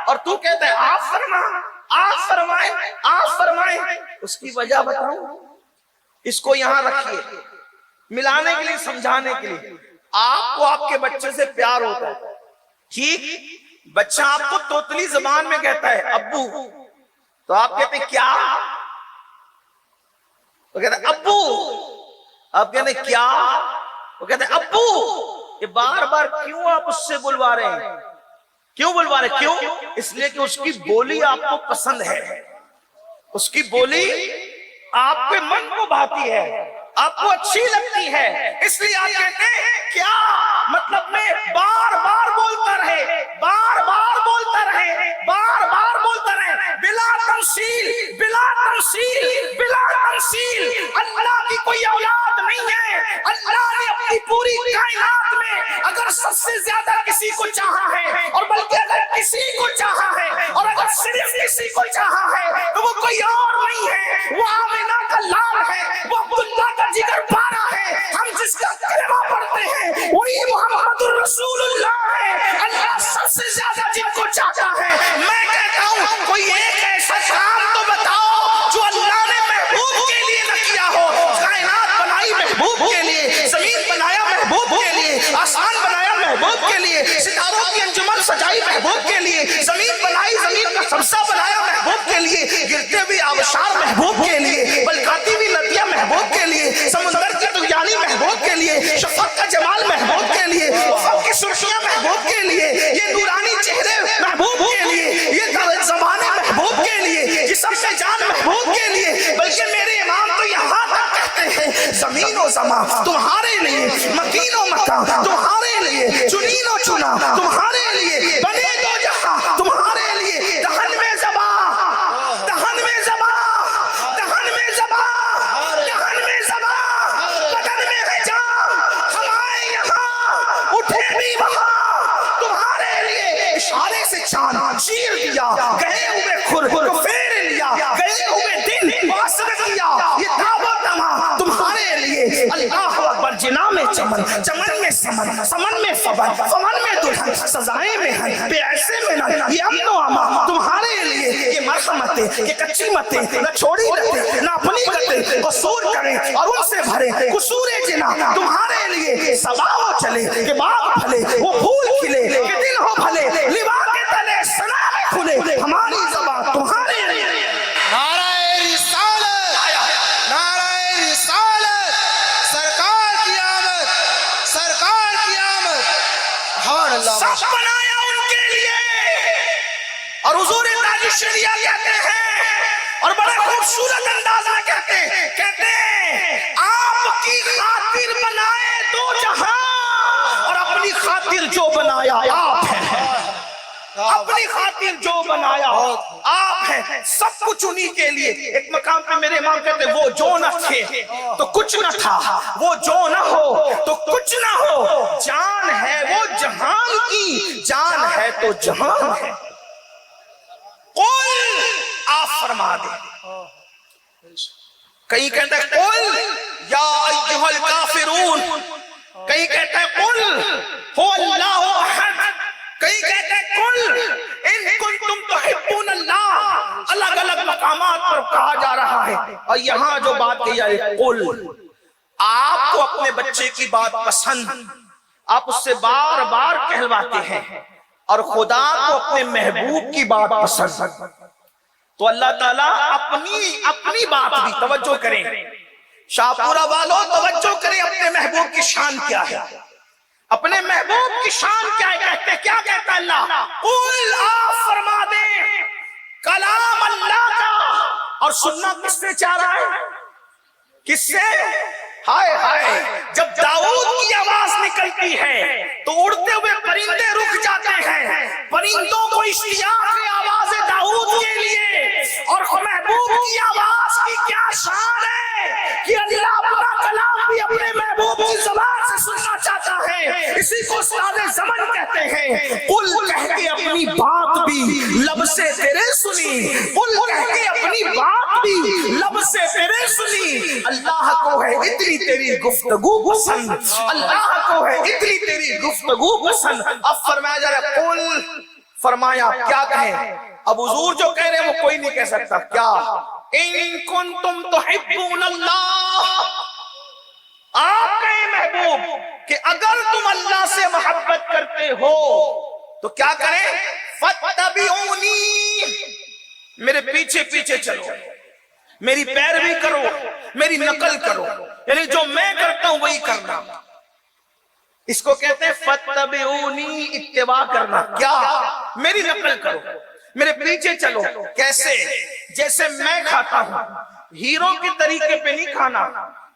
اور تو کہتا ہے آپ فرما، آپ فرمائیں، آپ فرمائیں۔ اس کی وجہ بتاؤں؟ اس کو یہاں رکھیے ملانے کے لیے، سمجھانے کے لیے۔ آپ کو آپ کے بچے سے پیار ہوتا ہے، ٹھیک؟ بچہ آپ کو توتلی زبان میں کہتا ہے ابو، تو آپ کہتے ہیں کیا؟ وہ کہتا ہے ابو، آپ کہتے ہیں کیا؟ وہ کہتے ہیں ابو۔ یہ بار بار کیوں آپ اس سے بلوا رہے ہیں؟ کیوں بلوا رہے ہیں؟ کیوں؟ اس لیے کہ اس کی بولی آپ کو پسند ہے، اس کی بولی آپ کے من کو بھاتی ہے، آپ کو اچھی لگتی ہے، اس لیے آپ کہتے ہیں کیا؟ مطلب میں بار بار بولتا رہے، بار بار بولتا رہے، بار بار بولتا رہے، بلا تمثیل، بلا تمثیل، بلا تمثیل۔ اللہ کی کوئی اولاد نہیں ہے، اللہ نے اپنی پوری کائنات میں اگر سب سے زیادہ کسی کو چاہا ہے، اور بلکہ اگر کسی کو چاہا ہے، اور اگر صرف کسی کو چاہا ہے، تو وہ کوئی اور نہیں ہے، وہ آمنہ کا لال ہے، وہ عبداللہ کا جگر پارا ہے۔ ہم جس کا کلمہ پڑھتے ہیں وہی محمد الرسول اللہ ہے۔ اللہ سب سے زیادہ جن کو چاہتا ہے۔ میں کہتا ہوں کوئی ایک ایسا کام تو بتاؤ جو اللہ نے محبوب کے لیے نہ کیا ہو۔ کائنات بنائی محبوب کے لیے، زمین بنایا محبوب کے لیے، آسمان بنایا محبوب کے لیے، ستاروں کی انجمن سجائی محبوب کے لیے، زمین بنائی، زمین کا سبزہ بنایا محبوب کے لیے، گرتے ہوئے آبشار محبوب کے لیے، بلکاتی ہوئی ندیاں محبوب کے لیے، سمندر کی طغیانی محبوب کے لیے، شفق کا جمال محبوب کے لیے، افق کی سرخیاں محبوب کے لیے، یہ نورانی چہرے محبوب کے لیے، یہ زبانیں محبوب کے لیے، جسم سے جان محبوب کے لیے۔ بلکہ میرے امام تو یہاں تک کہتے ہیں زمین و زمان تمہارے لیے، مکین و مکان تمہارے لیے، چنین و چنا تمہارے لیے، بنے دو جہاں تمہارے لیے، دہن میں زبان، دہن میں زبان، دہن میں زبان، دہن میں زبان، بدن میں ہے جان، ہم آئے یہاں اٹھے بھی وہاں تمہارے لیے۔ اشارے سے چاند چیر دیا، گئے ہوئے کھر کو پھیر لیا، گئے ہوئے دن واسر کیا، یہ دعوت تمام تمہارے لیے۔ اللہ اکبر۔ جنا میں چمن، چمن میں سمن، سمن میں فبن، فمن میں دلہن، سزائیں میں ہن، بے ایسے میں نن، یہ امن و امان تمہارے لیے۔ یہ مرحمتیں، یہ کچی متیں، نہ چھوڑی رہتے، نہ اپنی کرتے، قصور کریں اور ان سے بھرے، قصور جنا تمہارے لیے۔ صبا ہو چلے کہ باغ پھلے، وہ پھول کھلے کہ دل ہو بھلے، لوا کے تلے سنا میں کھلے، ہماری زبان تمہارے لیے۔ نعرہ رسالت، نعرہ رسالت، سرکار کی آمد، سرکار کی آمد۔ سبحان اللہ۔ سب بنایا ان کے لیے، اور حضور تاج الشریعہ کہتے ہیں، اور بڑے خوبصورت انداز میں کہتے ہیں آپ کی خاطر بنائے دو جہاں، اور اپنی خاطر جو بنایا آپ ہیں، اپنی خاطر جو بنایا آپ ہیں، سب کچھ انہی کے لیے۔ ایک مقام پہ میرے امام کہتے ہیں وہ جو نہ تھے تو کچھ نہ تھا، وہ جو نہ ہو تو کچھ نہ ہو، جان ہے وہ جہان کی، جان ہے تو جہان ہے۔ قل، آپ فرما دیں۔ کہیں کہتا ہے قل یا ایھا الکافرون، کہیں کہتا ہے قل هو اللہ احد، کہیں کہتے ہیں قل ان کنتم تحبون اللہ۔ الگ الگ مقامات پر کہا جا رہا ہے، اور یہاں جو بات کہی جا رہی ہے قل، آپ کو اپنے بچے کی بات پسند، آپ اس سے بار بار کہلواتے ہیں، اور خدا کو اپنے محبوب کی بات پسند، تو اللہ تعالیٰ اپنی بات بھی توجہ کریں۔ شاہپورہ والوں توجہ کریں، اپنے محبوب کی شان کیا ہے، اپنے محبوب کی شان کیا ہے۔ کیا کہتا ہے اللہ؟ قل، آپ فرما دیں، کلام اللہ کا، اور سننا کس سے چاہ رہا ہے؟ کس سے؟ ہائے ہائے، جب داؤد کی آواز نکلتی ہے تو اڑتے ہوئے پرندے رک جاتے ہیں، پرندوں کو اشتیاق ہے آواز داؤد کے لیے، اور محبوب کی آواز کی کیا شان ہے کہ اللہ اپنا کلام بھی اپنے محبوب کی زبان سے سننا چاہتا ہے۔ اسی کو استاد زمن کہتے ہیں، قل کہہ کے اپنی بات بھی لب سے تیرے سنی، قل کہہ کے اپنی بات بھی لب سے تیرے سنی۔ اللہ کو ہے اتنی تیری گفتگو پسند، اللہ کو ہے اتنی تیری گفتگو پسند۔ اب فرمایا جا رہا ہے قل فرمایا کیا کہیں؟ اب حضور جو کہہ رہے ہیں وہ کوئی نہیں کہہ سکتا. کیا؟ ان کنتم تحبون اللہ، آپ کہیں محبوب کہ اگر تم اللہ سے محبت کرتے ہو تو کیا کریں؟ فاتبعونی، میرے پیچھے پیچھے چلو، میری پیروی کرو، میری نقل کرو، یعنی جو میں کرتا ہوں وہی کرنا. اس کو کہتے ہیں فاتبعونی، اتباع کرنا. کیا؟ میری نقل کرو، میرے پیچھے چلو. کیسے؟ جیسے میں کھاتا ہوں، ہیروں کے طریقے پہ نہیں کھانا،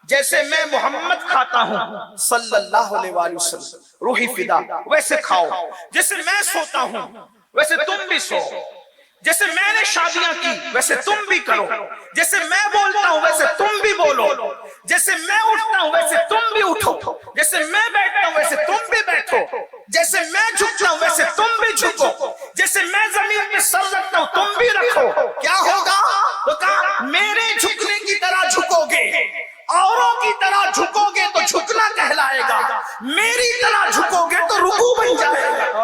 جیسے میں محمد کھاتا ہوں صلی اللہ علیہ وآلہ وسلم، روحی فدا، ویسے کھاؤ. جیسے میں سوتا ہوں ویسے تم بھی سو، جیسے میں نے شادیاں کی ویسے تم بھی کرو، جیسے میں بولتا ہوں ویسے تم بھی بولو، جیسے میں اٹھتا ہوں ویسے تم بھی اٹھو، جیسے میں بیٹھتا ہوں ویسے تم بھی بیٹھو، جیسے میں جھکتا ہوں ویسے تم بھی جھکو، جیسے میں زمین پہ سر رکھتا ہوں تم بھی رکھو. کیا ہوگا؟ تو کہا میرے جھکنے کی طرح جھکو گے، اوروں کی طرح جھکو گے تو جھکنا کہلائے گا، میری طرح جھکو گے تو رکوع بن جائے گا.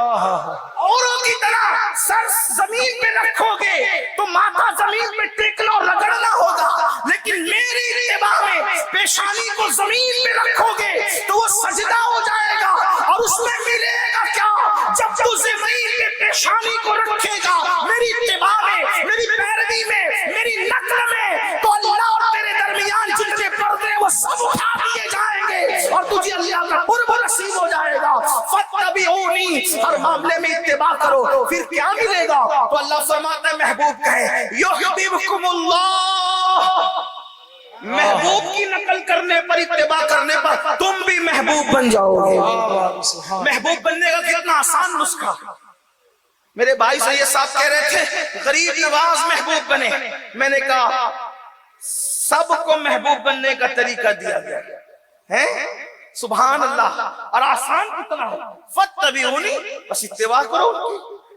اوروں کی طرح سر زمین پہ رکھو گے تو ماتھا زمین پہ ٹیکنا اور رگڑنا ہوگا، لیکن میری اتباع میں پیشانی کو زمین پہ رکھو گے تو وہ سجدہ ہو جائے گا. اور اس میں ملے گا کیا؟ جب تو زمین پہ پیشانی کو رکھے گا میری اتباع میں، میری پیروی میں، میری نقل میں، تو اللہ اور تیرے درمیان جتنے پردے وہ سب اٹھا دیے جائیں گے اور تجھے اللہ کا قرب نصیب ہو جائے گا. فاتبعونی، ہر معاملے میں اتباع کرو. پھر کیا ملے گا؟ تو اللہ فرماتا ہے محبوب کہے یحببکم اللہ، محبوب کی نقل کرنے پر، اتباع کرنے پر تم بھی محبوب بن جاؤ گے. محبوب بننے کا کتنا آسان نسخہ. میرے بھائی سید صاحب کہہ رہے تھے غریب نواز محبوب بنے. میں نے کہا سب کو محبوب بننے کا طریقہ دیا گیا ہے. سبحان اللہ. اور آسان کتنا ہو. فاتبعونی، بس اتباع کرو.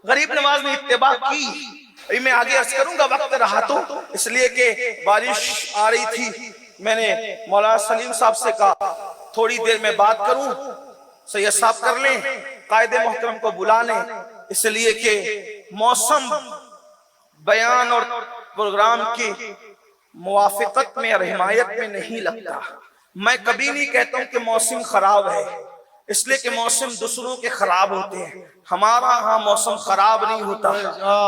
غریب نواز نے اتباع کی. ابھی میں آگے عرض کروں گا، وقت رہا تو اس لیے کہ بارش آ رہی تھی. میں نے مولانا سلیم صاحب سے کہا تھوڑی دیر میں بات کروں، سید صاحب کر لیں، قائد محترم کو بلا لیں، اس لیے کہ موسم بیان اور پروگرام کی موافقت میں اور حمایت میں نہیں لگتا. میں کبھی نہیں کہتا ہوں کہ موسم خراب ہے، اس لیے کہ موسم دوسروں کے خراب ہوتے ہیں، ہمارا ہاں موسم خراب نہیں ہوتا.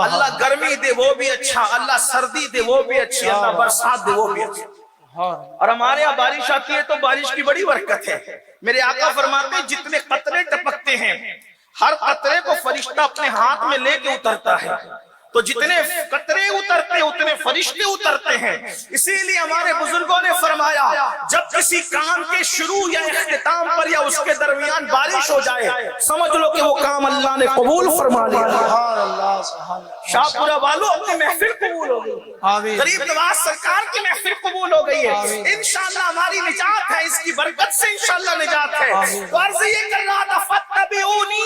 اللہ گرمی دے وہ بھی اچھا، اللہ سردی دے وہ بھی اچھی، اللہ برسات دے وہ بھی اچھا. اور ہمارے یہاں بارش آتی ہے تو بارش کی بڑی برکت ہے. میرے آقا فرماتے ہیں جتنے قطرے ٹپکتے ہیں ہر قطرے کو فرشتہ اپنے ہاتھ میں لے کے اترتا ہے، تو جتنے قطرے اترتے ہیں اتنے فرشتے اترتے ہیں. اسی لیے ہمارے بزرگوں نے فرمایا جب کسی کام کے شروع یا اختتام پر یا اس کے درمیان بارش ہو جائے سمجھ لو کہ وہ کام اللہ نے قبول فرما لیا. شاہ پورہ والوں اپنی محفل قبول ہو گئی، غریب نواز سرکار کی محفل قبول ہو گئی ہے. انشاءاللہ ہماری نجات ہے، اس کی برکت سے انشاءاللہ نجات ہے. عرض یہ کر رہا تھا فاتبعونی،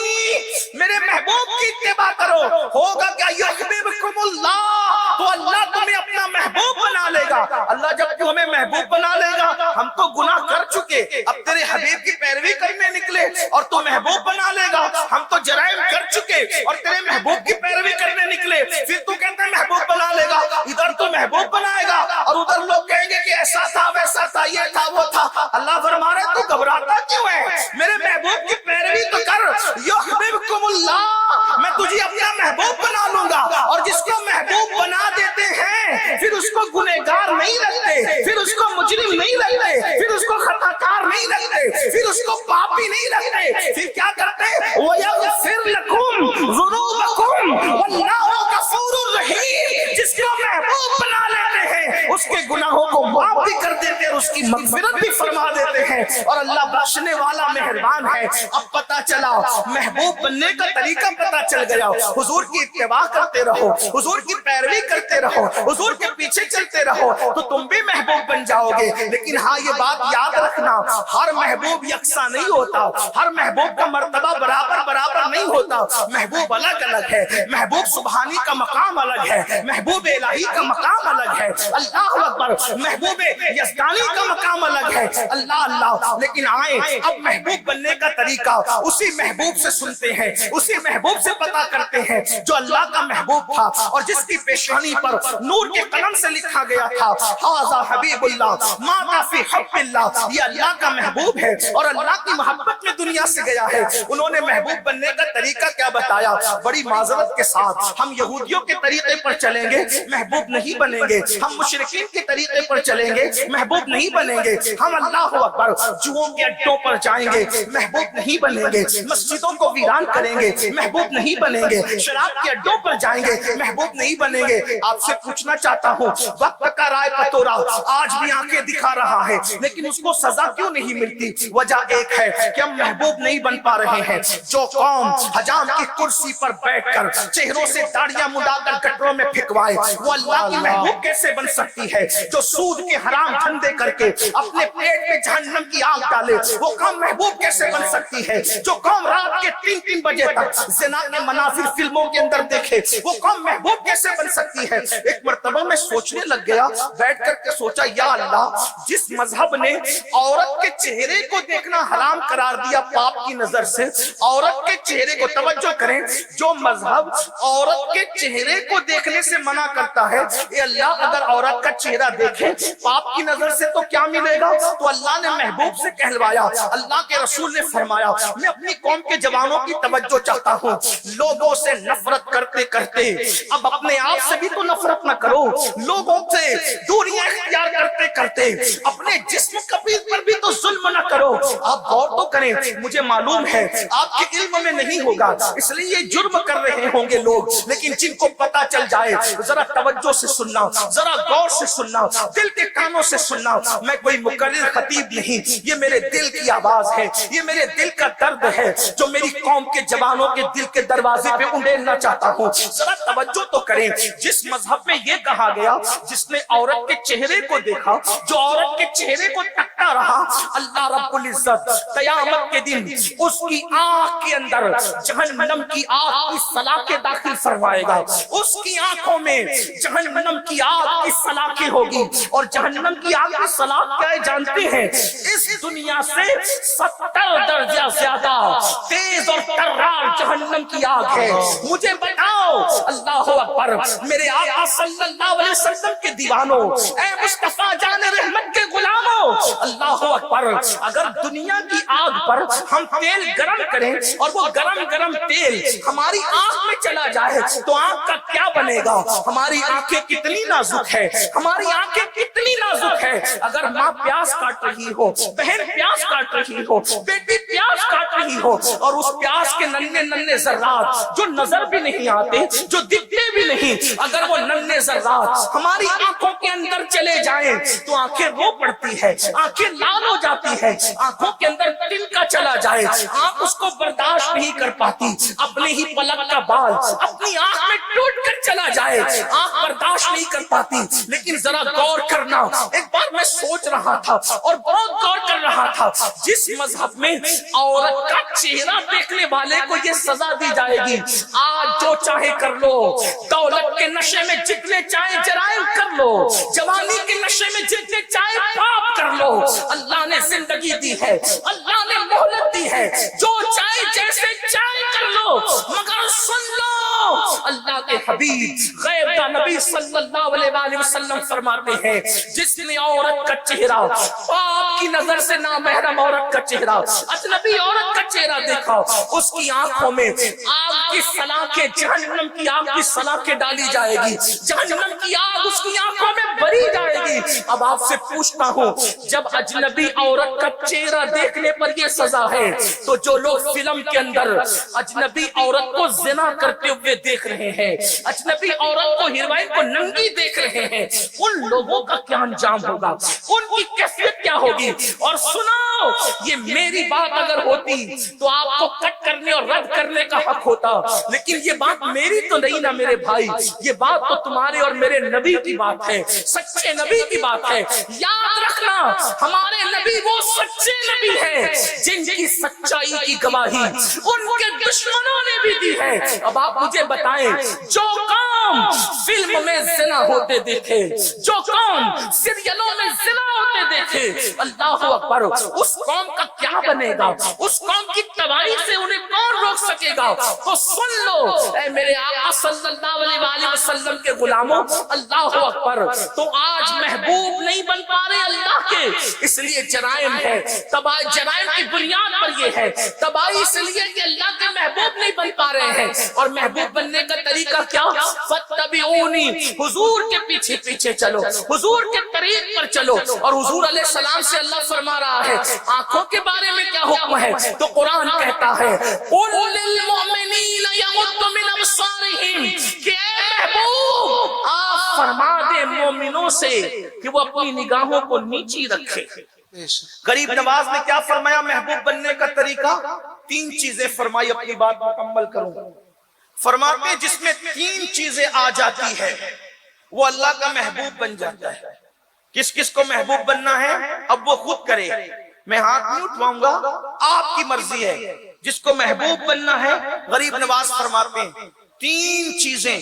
میرے محبوب کی اتباع کرو. ہوگا کیا؟ یحببکم اللہ، تو اللہ تمہیں اپنا محبوب بنا لے گا. اللہ جب تو ہمیں محبوب بنا لے گا، ہم تو گناہ کر چکے، اب تیرے حبیب کی پیروی کرنے نکلے اور تو محبوب بنا لے گا. ہم تو جرائم کر چکے اور تیرے محبوب کی پیروی کرنے نکلے، پھر تو کہتا ہے محبوب بنا لے گا. ادھر تو محبوب بنائے گا اور ادھر لوگ کہیں گے کہ ایسا تھا ویسا تھا یہ تھا وہ تھا. اللہ فرما رہے تو گھبراتا کیوں ہے؟ میرے محبوب کی پیروی تو کر. یحببکم اللہ، میں تجھے اپنا محبوب بنا لوں گا. اور جس کو محبوب بنا دیتے ہیں پھر اس کو گنہگار نہیں رکھتے، پھر اس کو مجرم نہیں رکھتے، پھر اس کو خطا کار نہیں رکھتے، پھر اس کو پاپی نہیں رکھتے. پھر کیا کرتے؟ وَيَغْفِرْ لَكُمْ ذُنُوبَكُمْ وَاللَّهُ غَفُورٌ رَحِيمٌ. جس کو محبوب بنا لیتے ہیں اس کے گناہوں کو معاف بھی کر دیتے ہیں اور اس کی مغفرت بھی فرما دیتے ہیں. اور اللہ بخشنے والا مہربان ہے. اب پتا چلا محبوب بننے کا طریقہ پتا چل گیا. حضور کی اتباع کرتے رہو، حضور کی پیروی کرتے رہو، حضور کے پیچھے چلتے رہو تو تم بھی محبوب بن جاؤ گے. لیکن ہاں یہ بات یاد رکھنا، ہر محبوب یکساں نہیں ہوتا، ہر محبوب کا مرتبہ برابر نہیں ہوتا. محبوب الگ الگ ہے. محبوب سبحانی کا مقام الگ ہے، محبوب الہی کا مقام الگ ہے. اللہ اکبر. محبوب یزدانی کا مقام الگ ہے. اللہ اللہ، لیکن آئیں اب محبوب بننے کا طریقہ اسی محبوب سے سنتے ہیں، اسی محبوب سے پتا کرتے ہیں جو اللہ کا محبوب تھا اور جس کی پیشانی پر نور کے قلم سے لکھا گیا تھا ھذا حبیب اللہ مات فی حب اللہ، یہ اللہ کا محبوب ہے اور اللہ کی محبت میں دنیا سے گیا ہے۔ انہوں نے محبوب بننے کا طریقہ کیا بتایا؟ بڑی معذرت کے ساتھ ہم یہودیوں کے طریقے پر چلیں گے محبوب نہیں بنیں گے، ہم مشرکین کے طریقے پر چلیں گے محبوب نہیں بنیں گے، ہم اللہ اکبر جوؤں کے اڈوں پر جائیں گے محبوب نہیں بنیں گے، مسجدوں کو ویران کریں گے محبوب نہیں بنیں گے، شراب کے اڈوں پر جائیں گے محبوب نہیں بنیں گے۔ آپ سے پوچھنا چاہتا ہوں، وقت کا رائے پتورا آج بھی آنکھیں دکھا رہا ہے لیکن اس کو سزا کیوں نہیں ملتی؟ وجہ ایک ہے کہ ہم محبوب نہیں بن پا رہے ہیں۔ جو قوم حجام کی کرسی پر بیٹھ کر چہروں سے داڑیاں مڈا کر گٹروں میں پھینکوائے وہ اللہ کی محبوب کیسے بن سکتی ہے؟ جو سود کے حرام دھندے کر کے اپنے پیٹ میں جہنم کی آگ ڈالے وہ قوم محبوب کیسے بن سکتی ہے؟ جو قوم رات کے 3 بجے تک زنا کے مناظر فلموں کے اندر دیکھے وہ قوم محبوب کیسے بن سکتی ہے؟ ایک مرتبہ میں سوچنے لگ گیا، بیٹھ کر کے سوچا یا اللہ، جس مذہب نے عورت کے چہرے کو دیکھنا حرام قرار دیا پاپ کی نظر سے، عورت کے چہرے کو توجہ کریں، جو مذہب عورت کے چہرے کو دیکھنے سے منع کرتا ہے، اے اللہ اگر عورت کا چہرہ دیکھے پاپ کی نظر سے تو کیا ملے گا؟ تو اللہ نے محبوب سے کہلوایا، اللہ کے رسول نے فرمایا میں اپنی قوم کے جوانوں کی توجہ چاہتا ہوں، لوگوں سے نفرت کرتے کرتے اب اپنے آپ سے بھی تو نفرت نہ کرو، لوگوں سے دوریاں اختیار کرتے کرتے اپنے جسم کبیر پر بھی تو ظلم نہ کرو۔ آپ غور تو کریں، مجھے معلوم ہے آپ کے علم میں نہیں ہوگا اس لیے یہ جرم کر رہے ہوں گے لوگ، لیکن جن کو پتا چل جائے ذرا توجہ سے سننا، ذرا غور سے سننا، دل کے کانوں سے سننا، میں کوئی مقرر خطیب نہیں، یہ میرے دل کی آواز ہے، یہ میرے دل کا درد ہے جو میری قوم کے جوانوں کے دل کے دروازے پہ انڈیلنا چاہتا ہوں۔ ذرا توجہ تو کریں، جس مذہب میں یہ کہا گیا جس نے عورت کے چہرے کو دیکھا، جو عورت کے چہرے کو تکتا رہا، اللہ رب العزت قیامت کے دن اس کی آنکھ کے اندر جہنم کی آگ کی سلاخیں داخل فرمائے گا، اس کی آنکھوں میں جہنم کی آگ کی سلاخیں ہوگی، اور جہنم کی آگ کی سلاخ کیا ہے جانتے ہیں؟ اس دنیا سے 70 درجہ زیادہ تیز اور ترار جہنم کی آگ ہے۔ مجھے بتاؤ اللہ اکبر، میرے آقا صلی اللہ علیہ وسلم کے دیوانوں، اے مصطفیٰ جان رحمت کے غلاموں، اللہ اکبر، اگر دنیا کی آگ پر ہم تیل گرم کریں اور وہ گرم تیل ہماری آنکھ میں چلا جائے تو آنکھ کا کیا بنے گا؟ ہماری آنکھیں کتنی نازک ہے، ہماری آنکھیں کتنی نازک ہے۔ اگر ماں پیاس کاٹ رہی ہو، بہن پیاس کاٹ رہی ہو، بیٹی پیاس کاٹ رہی ہو، اور اس پیاس کے ننھے ذرات جو نظر بھی نہیں آتے، جو دکھتے بھی نہیں، اگر وہ ننھے ذرات ہماری آنکھوں کے اندر چلے جائیں تو آنکھیں رو پڑتی ہے، آنکھیں لال ہو جاتی ہے، آنکھوں کے اندر تنکا چلا جائے، آنکھ اس کو برداشت نہیں کر پاتی، اپنے ہی پلک کا بال اپنی آنکھ میں ٹوٹ کر چلا جائے، آنکھ برداشت نہیں کر پاتی۔ لیکن ذرا غور کرنا، ایک بار میں سوچ رہا تھا اور بہت غور کر رہا تھا، جس مذہب میں عورت کا چہرہ دیکھنے والے کو یہ سزا دی جائے گی، آج جو چاہے کر لو، دولت کے نشے میں جتنے چاہے جرائم کر لو، جوانی کے نشے میں جتنے چاہے پاپ کر لو، اللہ نے زندگی دی ہے، اللہ نے مہلت دی ہے، جو چاہے جیسے چاہے کر لو، مگر سن لو اللہ کے حبیب غیب کا نبی صلی اللہ علیہ وآلہ وسلم فرماتے ہیں جس نے عورت کا چہرہ پاپ کی نظر سے نامحرم عورت کا چہرہ اجنبی عورت کا چہرہ دیکھا، اس کی آنکھوں میں آگ کی سلاخیں، جہنم کی آگ کی سلاخیں ڈالی جائے گی، جہنم کی آگ اس کی آنکھوں میں بری جائے گی۔ اب آپ سے پوچھتا ہوں، جب اجنبی عورت کا چہرہ دیکھنے پر یہ سزا ہے تو جو لوگ فلم کے اندر اجنبی عورت کو زنا کرتے ہوئے دیکھ رہے ہیں، اجنبی عورت کو ہیروئن کو ننگی دیکھ رہے ہیں، ان لوگوں کا کیا انجام ہوگا، ان کی کیفیت کیا ہوگی؟ اور سنو، یہ میری بات اگر ہوتی تو آپ کو کٹ کرنے اور رد کرنے کا حق ہوتا، لیکن یہ بات میری تو نہیں نا میرے بھائی، یہ بات تو تمہارے اور میرے نبی کی بات ہے، سچے نبی کی بات ہے۔ یاد رکھنا، ہمارے نبی وہ سچے نبی ہیں جن کی سچائی کی گواہی ان کے دشمنوں نے بھی دی ہے۔ اب آپ مجھے بتائیں، جو کام قوم فلم میں زنا ہوتے دیکھے، جو قوم سیریلوں میں زنا ہوتے دیکھے، اللہ اکبر، اس قوم کا کیا بنے گا؟ اس قوم کی تباہی سے انہیں کون روک سکے گا؟ تو سن لو اے میرے آقا صلی اللہ علیہ وآلہ وسلم کے غلاموں، اللہ اکبر، تو آج محبوب نہیں بن پا رہے اللہ کے، اس لیے جرائم ہے، جرائم کی بنیاد پر یہ ہے، تباہی اس لیے کہ اللہ کے محبوب نہیں بن پا رہے ہیں۔ اور محبوب بننے کا طریقہ کیا؟ فَاتَّبِعُونِی، حضور کے پیچھے پیچھے چلو، حضور کے طریق پر چلو۔ اور حضور علیہ السلام سے اللہ فرما رہا ہے آنکھوں کے بارے میں کیا حکم ہے؟ تو قرآن کہتا ہے قُلْ لِلْمُؤْمِنِينَ يَغُضُّوا مِنْ أَبْصَارِهِمْ، کہ اے محبوب آپ فرما دے مومنوں سے کہ وہ اپنی نگاہوں کو نیچی رکھے۔ غریب نواز نے کیا فرمایا محبوب بننے کا طریقہ؟ 3 چیزیں فرمائی، اپنی بات مکمل کروں۔ فرماتے ہیں جس میں 3 چیزیں آ جاتی ہے وہ اللہ کا محبوب بن جاتا ہے۔ کس کس کو محبوب بننا ہے اب وہ خود کرے، میں ہاتھ نہیں اٹھواؤں گا، آپ کی مرضی ہے۔ جس کو محبوب بننا ہے غریب نواز فرماتے ہیں 3 چیزیں،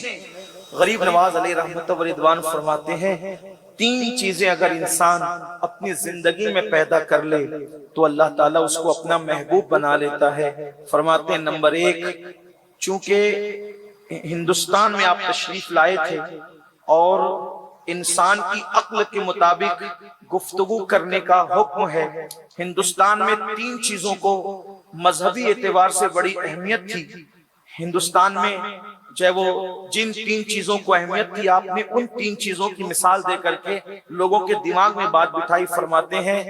غریب نواز علیہ رحمت و رضوان فرماتے ہیں 3 چیزیں اگر انسان اپنی زندگی میں پیدا کر لے تو اللہ تعالیٰ اس کو اپنا محبوب بنا لیتا ہے۔ فرماتے ہیں نمبر 1، چونکہ ہندوستان میں آپ تشریف لائے تھے اور انسان کی عقل کے مطابق گفتگو کرنے کا حکم ہے، ہندوستان میں 3 چیزوں کو مذہبی اعتبار سے بڑی اہمیت تھی۔ ہندوستان میں جو ہے وہ جن 3 چیزوں کو اہمیت تھی، آپ نے ان 3 چیزوں کی مثال دے کر کے لوگوں کے دماغ میں بات بٹھائی۔ فرماتے ہیں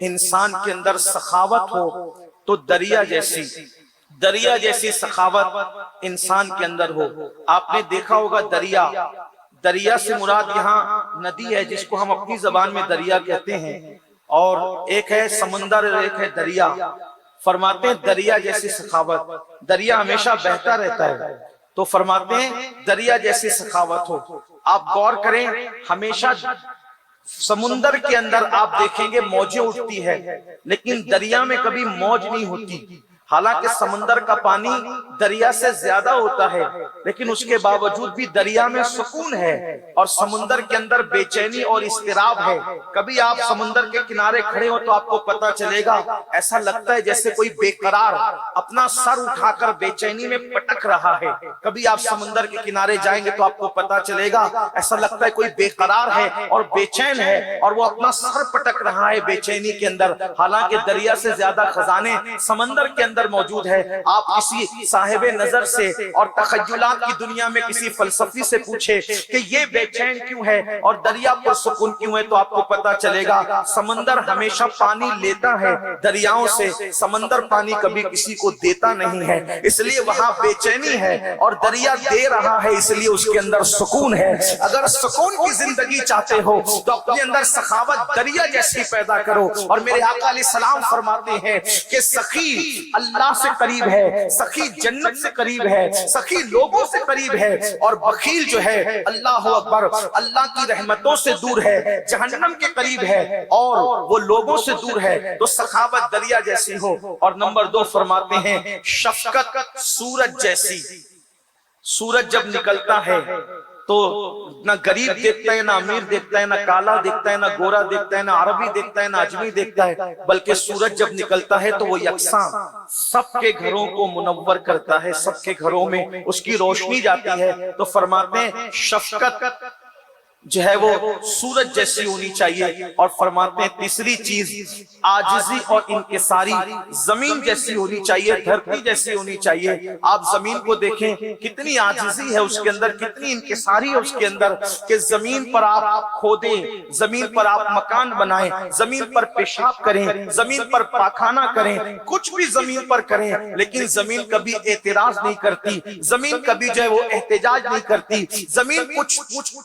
انسان کے اندر سخاوت ہو تو دریا جیسی سخاوت انسان کے اندر ہو۔ آپ نے دیکھا ہوگا دریا سے مراد یہاں ندی ہے جس کو ہم اپنی زبان میں دریا کہتے ہیں، اور ایک ہے سمندر اور ایک ہے دریا۔ فرماتے ہیں دریا جیسی سخاوت، دریا ہمیشہ بہتا رہتا ہے، تو فرماتے ہیں دریا جیسی سخاوت ہو۔ آپ غور کریں، ہمیشہ سمندر کے اندر آپ دیکھیں گے موجیں اٹھتی ہے لیکن دریا میں کبھی موج نہیں ہوتی۔ حالانکہ سمندر کا پانی دریا سے زیادہ ہوتا ہے لیکن اس کے باوجود بھی دریا میں سکون ہے اور سمندر کے اندر بے چینی اور اضطراب ہے۔ کبھی آپ سمندر کے کنارے کھڑے ہو تو آپ کو پتا چلے گا ایسا لگتا ہے جیسے کوئی بے قرار اپنا سر اٹھا کر بے چینی میں پٹک رہا ہے۔ کبھی آپ سمندر کے کنارے جائیں گے تو آپ کو پتا چلے گا ایسا لگتا ہے کوئی بے قرار ہے اور بے چین ہے اور وہ اپنا سر پٹک رہا ہے بے چینی کے اندر۔ حالانکہ دریا سے زیادہ خزانے سمندر کے اندر موجود ہے۔ آپ کسی صاحب نظر سے اور تخیلات کی دنیا میں کسی فلسفی سے پوچھے کہ یہ بے چین کیوں ہے اور دریا پر سکون کیوں ہے تو آپ کو پتا چلے گا سمندر ہمیشہ پانی لیتا ہے دریاؤں سے، سمندر پانی کبھی کسی کو دیتا نہیں ہے، اس لیے وہاں بے چینی ہے، اور دریا دے رہا ہے اس لیے اس کے اندر سکون ہے۔ اگر سکون کی زندگی چاہتے ہو تو اپنے اندر سخاوت دریا جیسی پیدا کرو۔ اور میرے آقا علیہ السلام فرماتے ہیں کہ سخی اللہ سے قریب ہے، سخی جنت سے قریب ہے، سخی لوگوں سے قریب ہے، اور بخیل جو ہے اللہ اکبر اللہ کی رحمتوں سے دور ہے، جہنم کے قریب ہے اور وہ لوگوں سے دور ہے۔ تو سخاوت دریا جیسی ہو۔ اور نمبر 2 فرماتے ہیں شفقت سورج جیسی۔ سورج جب نکلتا ہے تو نہ غریب دیکھتا ہے، نہ امیر دیکھتا ہے، نہ کالا دیکھتا ہے، نہ گورا دیکھتا ہے، نہ عربی دیکھتا ہے، نہ اجمی دیکھتا ہے، بلکہ سورج جب نکلتا ہے تو وہ یکساں سب کے گھروں کو منور کرتا ہے، سب کے گھروں میں اس کی روشنی جاتی ہے۔ تو فرماتے ہیں شفقت جو ہے وہ سورج جیسی ہونی چاہیے۔ اور فرماتے ہیں تیسری چیز عاجزی اور انکساری زمین جیسی ہونی چاہیے، دھرتی جیسی ہونی چاہیے۔ آپ زمین کو دیکھیں کتنی عاجزی ہے اس کے اندر، کتنی انکساری ہے اس کے اندر کہ زمین پر آپ کھودیں، زمین پر آپ مکان بنائیں، زمین پر پیشاب کریں، زمین پر پاخانہ کریں، کچھ بھی زمین پر کریں، لیکن زمین کبھی اعتراض نہیں کرتی، زمین کبھی جو ہے وہ احتجاج نہیں کرتی، زمین کچھ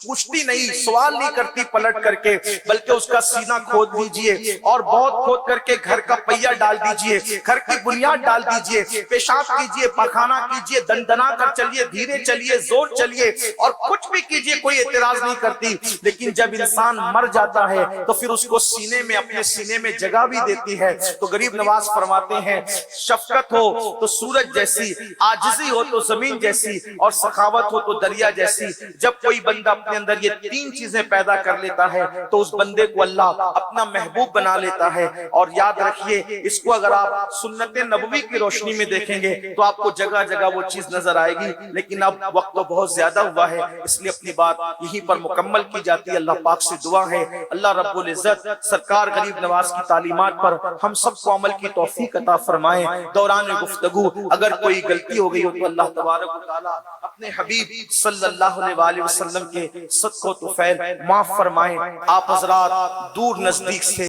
پوچھتی نہیں نہیں، سوال نہیں کرتی پلٹ کر کے، بلکہ اس کا سینہ کھود دیجئے اور بہت کھود کر کے گھر کا پہیہ ڈال دیجئے، گھر کی بنیاد ڈال دیجئے، پیشاب کیجئے، پاخانہ کیجئے، دندنا کر چلیے، دھیرے چلیے، زور چلیے، اور کچھ بھی کیجئے، کوئی اعتراض نہیں کرتی۔ لیکن جب انسان مر جاتا ہے تو پھر اس کو سینے میں، اپنے سینے میں جگہ بھی دیتی ہے۔ تو غریب نواز فرماتے ہیں شفقت ہو تو سورج جیسی، عاجزی ہو تو زمین جیسی، اور سخاوت ہو تو دریا جیسی۔ جب کوئی بندہ اپنے اندر یہ تین چیزیں پیدا کر لیتا ہے تو اس بندے کو اللہ اپنا محبوب بنا لیتا ہے۔ اور یاد رکھیے اس کو اگر آپ سنت نبوی کی روشنی میں دیکھیں گے تو آپ کو جگہ جگہ وہ چیز نظر آئے گی، لیکن اب وقت تو بہت زیادہ ہوا ہے، اس لیے اپنی بات یہیں پر مکمل کی جاتی ہے۔ اللہ پاک سے دعا ہے اللہ رب العزت سرکار غریب نواز کی تعلیمات پر ہم سب کو عمل کی توفیق عطا فرمائے۔ دوران گفتگو اگر کوئی غلطی ہو گئی ہو تو اللہ تبارک و تعالی اپنے حبیب صلی اللہ علیہ وآلہ وسلم کے صدقہ و طفیل معاف فرمائیں۔ آپ حضرات دور نزدیک سے